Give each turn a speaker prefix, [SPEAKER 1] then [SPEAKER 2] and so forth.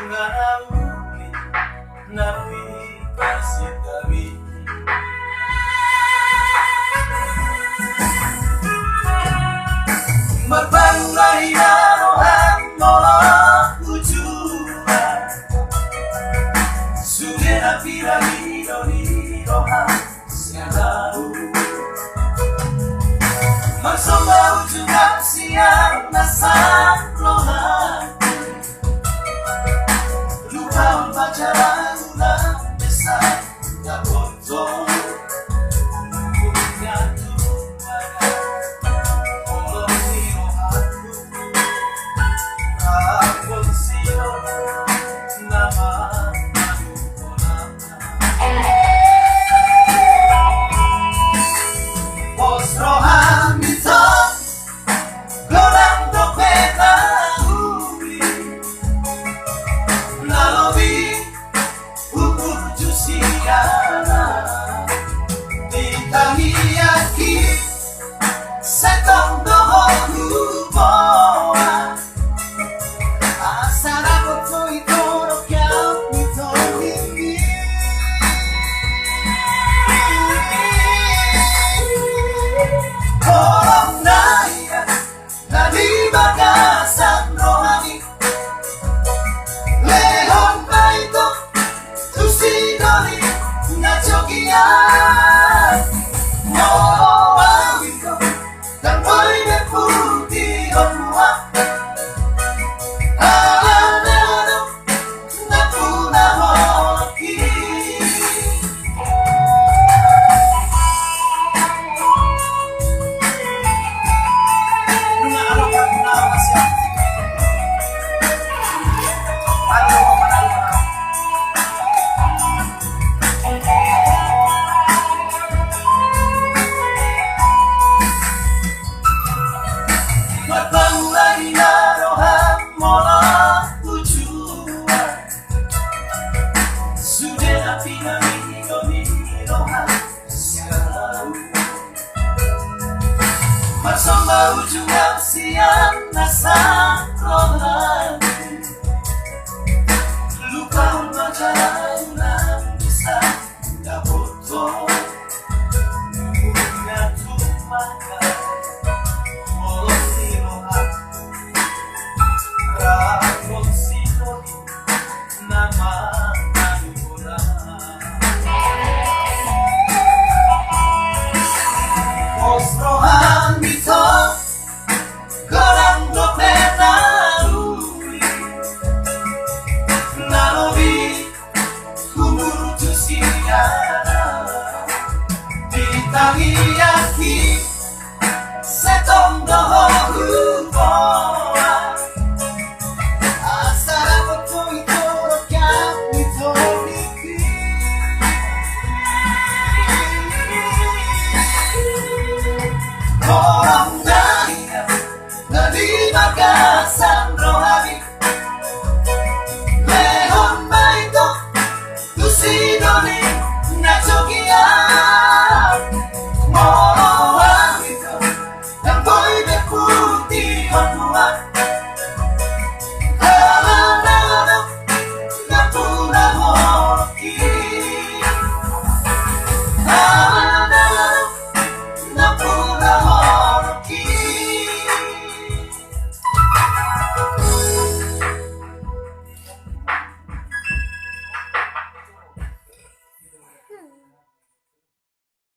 [SPEAKER 1] Nganauli napi kasih kami Magbanglay na rohan mola ujuan Suge na piramido ni rohan siadaru Magsomba ujungan siang nasang rohan Lupaun pacaran ulang besar tak bocor Punya tumpaga Tolong nirohanku Rakon siro Nama manuko nama Pos rohan mito Gorang topena uli Nalobi ukur jusiana Ditangiyaki Setong dohonu boa Asara koto itoro kyau mito ini Kolom naya Nadi bagasan rohani Lehon baito Tusidori Nachokian Moro awiko Dan poine puti omwa Alanero Napuna hoki Nuna ano ka muna masya Ano mo manalo na Magbanglay na rohan mola tujuan Sudah na pinamido ni rohan siadaru Magsomba ujungan siang nasang rohan Lupaun pacaran ulang bisa tak bocor Punya tumpaga Tolong nirohanku Rakon siro Nama manuko nama Pos rohan mito Gorang topena uli Nalobi kumuru jusiana Ditangiyaki